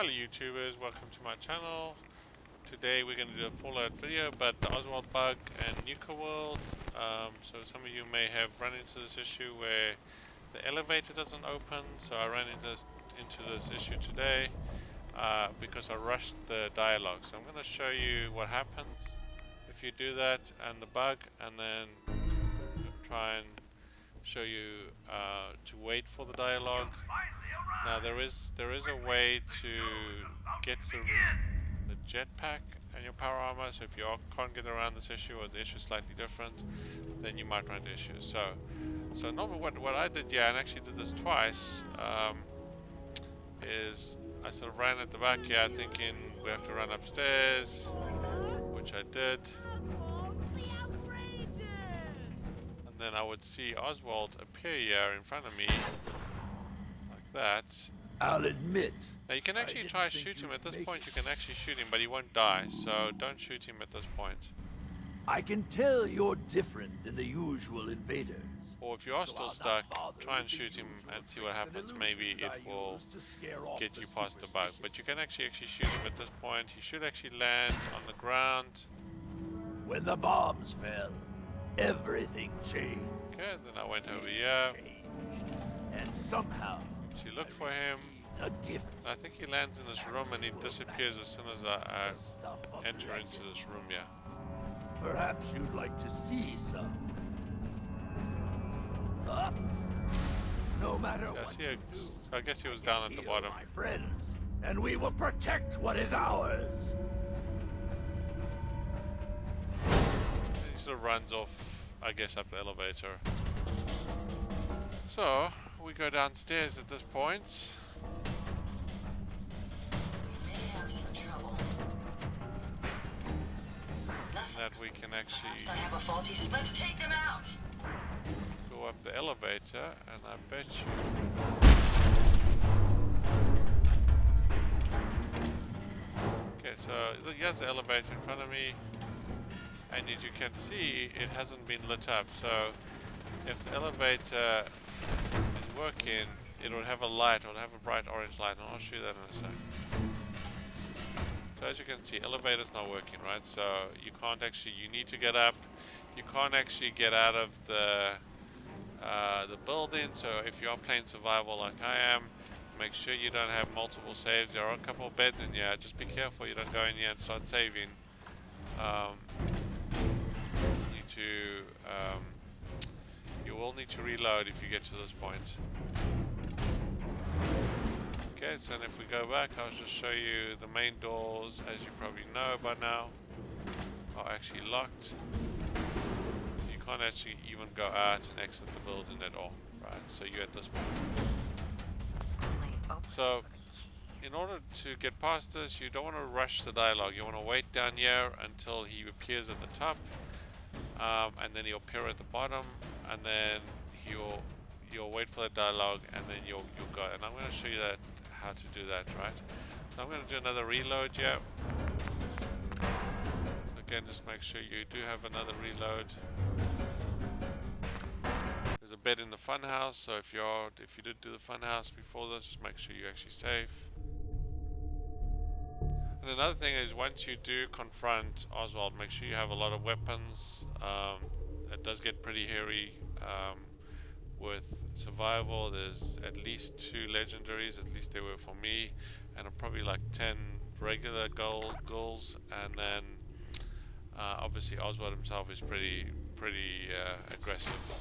Hello YouTubers, welcome to my channel. Today we're going to do a Fallout video about the Oswald bug and Nuka world. So some of you may have run into this issue where the elevator doesn't open, so I ran into this issue today because I rushed the dialogue. So I'm going to show you what happens if you do that and the bug, and then try and show you to wait for the dialogue. Now there is a way to get the jetpack and your power armor, so if you can't get around this issue or the issue is slightly different, then you might run into issues. So normally what I did, and actually did this twice, is I sort of ran at the back here thinking we have to run upstairs, which I did. And then I would see Oswald appear here in front of me, like that. I'll admit. Now you can actually try shoot him at this point. You can actually shoot him, but he won't die. So don't shoot him at this point. I can tell you're different than the usual invaders. Or if you are still stuck, try and shoot him and see what happens. Maybe it will get you past the bug. But you can actually shoot him at this point. He should actually land on the ground. When the bombs fell, everything changed. Okay, then I went over here. And somehow, so you look for him. A gift. I think he lands in this room and he disappears as soon as I enter into this room here. Perhaps you'd like to see some. No matter what you do, I guess he was down at the bottom. My friends, and we will protect what is ours. He sort of runs off, I guess, up the elevator. So we go downstairs at this point. That we can actually take them out. go up the elevator, and I bet you okay, so here's the elevator in front of me, and as you can see, it hasn't been lit up. So if the elevator is working, it'll have a light, it'll have a bright orange light, and I'll show you that in a sec. So as you can see, elevator's not working, right? So you can't actually, you need to get up. You can't actually get out of the building. So if you are playing survival like I am, make sure you don't have multiple saves. There are a couple of beds in here. Just be careful you don't go in here and start saving. You will need to reload if you get to this point. Okay, so then if we go back, I'll just show you the main doors, as you probably know by now, are actually locked. So you can't actually even go out and exit the building at all, right? So you're at this point. So in order to get past this, you don't want to rush the dialogue. You want to wait down here until he appears at the top, and then he'll appear at the bottom, and then you'll wait for the dialogue, and then you'll go. And I'm going to show you that how to do that, right? So I'm going to do another reload here. So again, just make sure you do have another reload. There's a bed in the funhouse, so if you did do the funhouse before this, just make sure you actually save. And another thing is, once you do confront Oswald, make sure you have a lot of weapons. It does get pretty hairy. With survival, there's at least 2 legendaries, at least they were for me, and probably like 10 regular ghouls, and then obviously Oswald himself is pretty aggressive.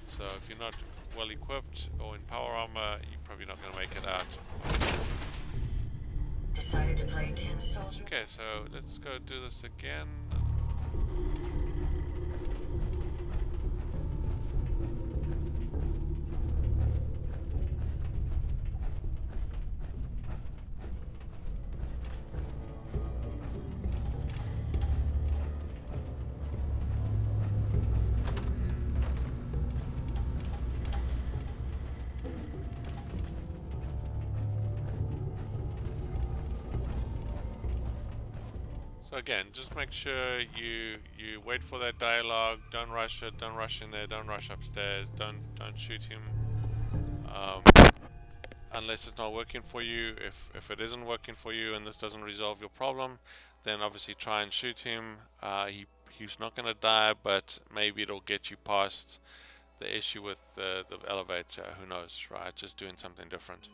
So if you're not well equipped or in power armor, you're probably not going to make it out. Decided to play 10 soldier. Okay, so let's go do this again. So again, just make sure you wait for that dialogue. Don't rush it. Don't rush in there. Don't rush upstairs. Don't shoot him. unless it's not working for you. If it isn't working for you and this doesn't resolve your problem, then obviously try and shoot him. He's not going to die, but maybe it'll get you past the issue with the elevator. Who knows, right? Just doing something different.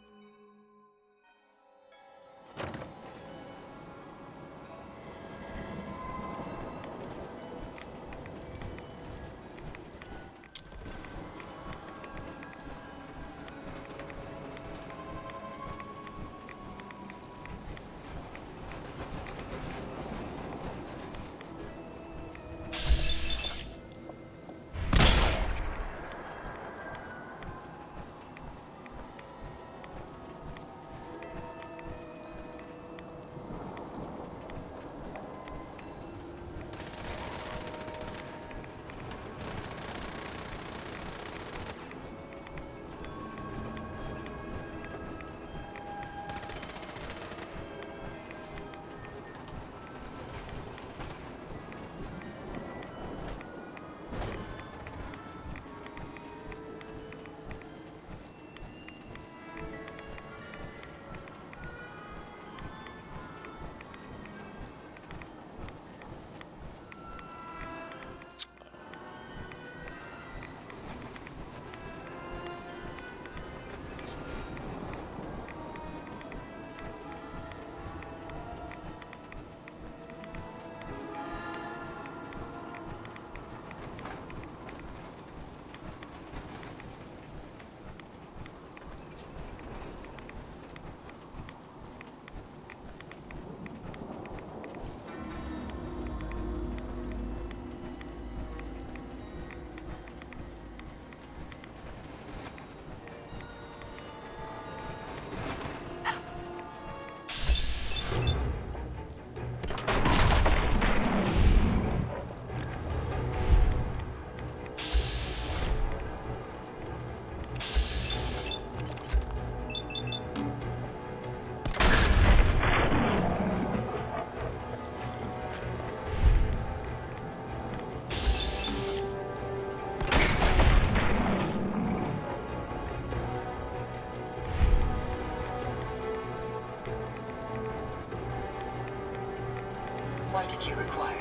What did you require?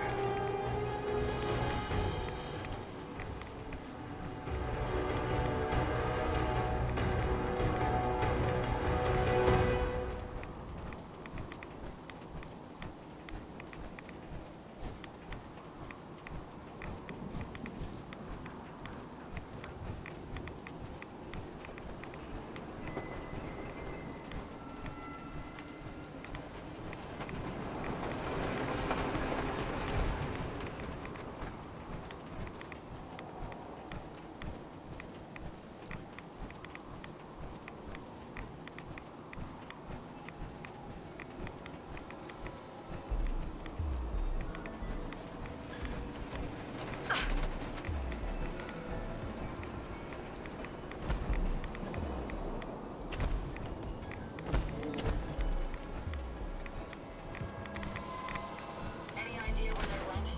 Any idea where they went?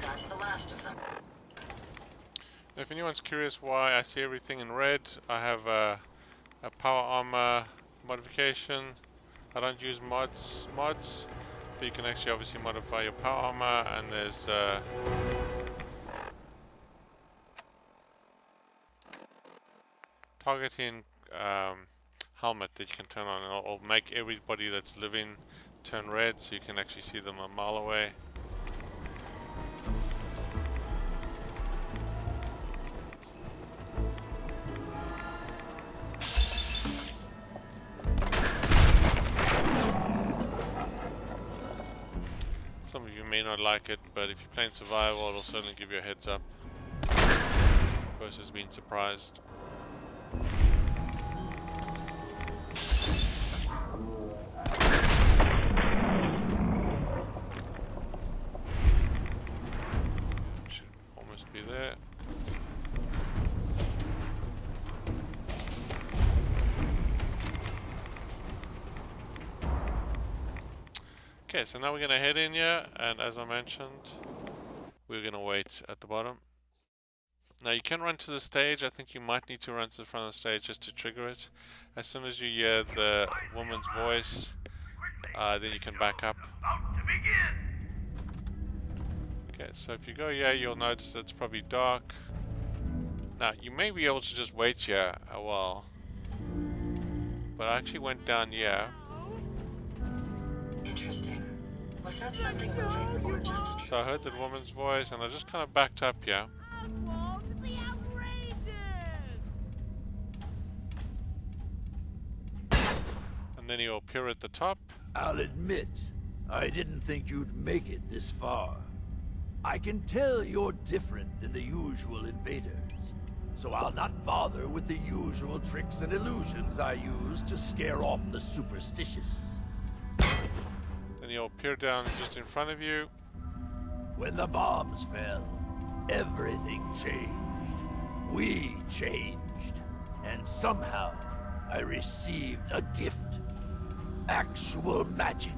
That's the last of them. If anyone's curious why I see everything in red, I have a power armor modification. I don't use mods, but you can actually obviously modify your power armor, and there's targeting helmet that you can turn on, and it'll make everybody that's living turn red, so you can actually see them a mile away. Some of you may not like it, but if you're playing survival, it'll certainly give you a heads up versus being surprised. Should almost be there. Okay, so now we're gonna head in here, and as I mentioned, we're gonna wait at the bottom. Now you can run to the stage. I think you might need to run to the front of the stage just to trigger it. As soon as you hear the woman's voice, then you can back up. Okay, so if you go here, you'll notice it's probably dark. Now you may be able to just wait here a while, but I actually went down here. Interesting. Was that something moving or just a So I heard the woman's voice, and I just kind of backed up here. Oswald, the outrageous! And then he'll appear at the top. I'll admit, I didn't think you'd make it this far. I can tell you're different than the usual invaders, so I'll not bother with the usual tricks and illusions I use to scare off the superstitious. Then he'll appear down just in front of you. When the bombs fell, everything changed. We changed. And somehow, I received a gift. Actual magic.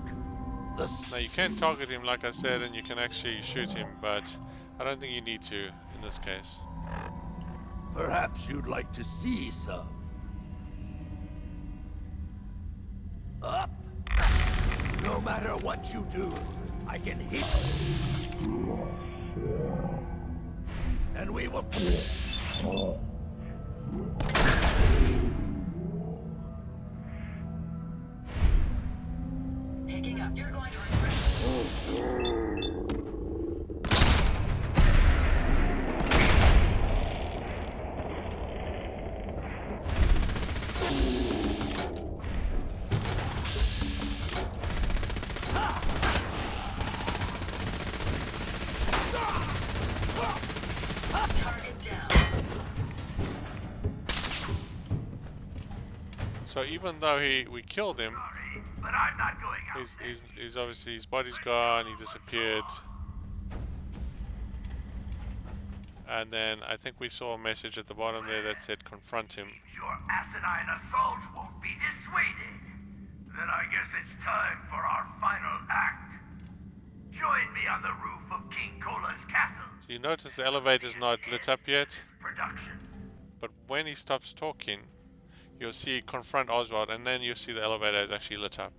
Now you can target him, like I said, and you can actually shoot him, but I don't think you need to in this case. Perhaps you'd like to see some. Up. No matter what you do, I can hit you. And we will... picking up? You're going to regret. Target down. So even though we killed him, But I'm not going out. he's obviously, his body's gone, he disappeared. And then I think we saw a message at the bottom there that said confront him. Your asinine assault won't be dissuaded. Then I guess it's time for our final act. Join me on the roof of King Cola's castle. So you notice the elevator's not lit up yet, Production. but when he stops talking, you'll see confront Oswald, and then you'll see the elevator is actually lit up.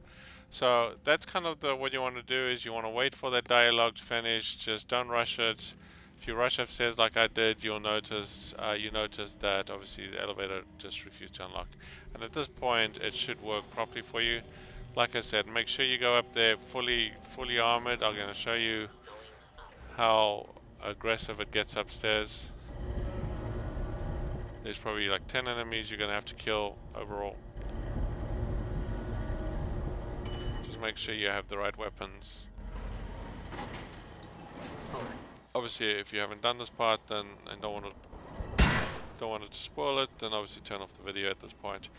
So that's kind of what you want to do, is you want to wait for that dialogue to finish. Just don't rush it. If you rush upstairs like I did, you'll notice that obviously the elevator just refused to unlock. And at this point, it should work properly for you. Like I said, make sure you go up there fully armored. I'm going to show you how aggressive it gets upstairs. There's probably like 10 enemies you're going to have to kill overall. Just make sure you have the right weapons. Obviously, if you haven't done this part, then and don't want it to spoil it, then obviously turn off the video at this point.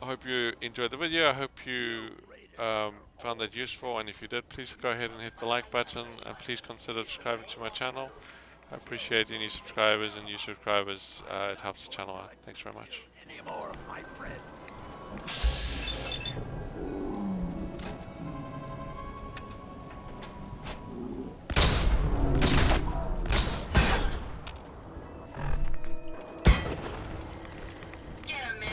I hope you enjoyed the video. I hope you found that useful, and if you did, please go ahead and hit the like button, and please consider subscribing to my channel. I appreciate any subscribers and new subscribers. It helps the channel out. Thanks very much. Any more, my friend? Get him, man.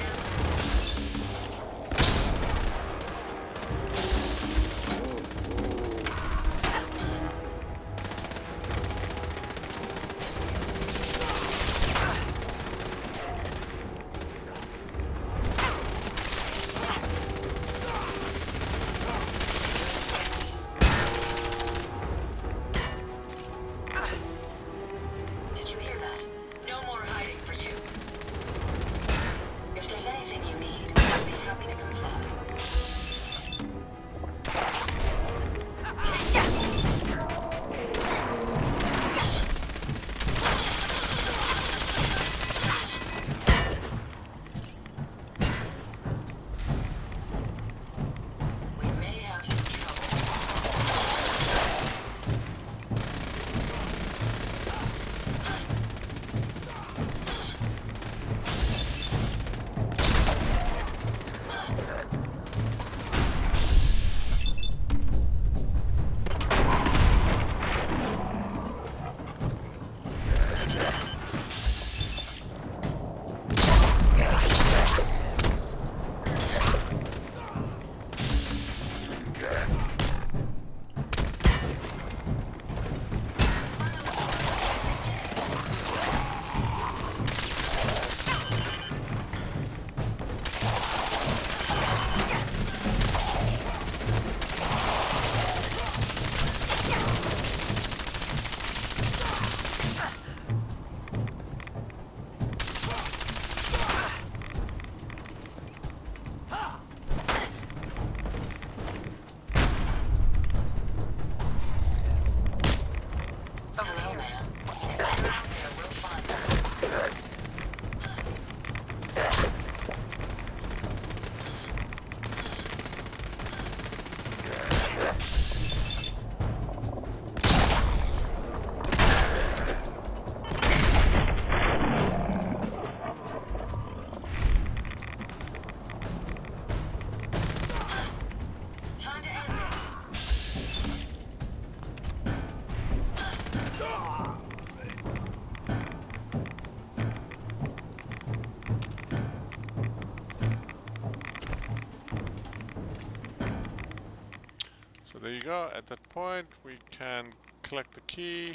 there you go. At that point, we can collect the key.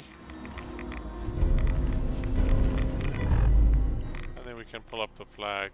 And then we can pull up the flag.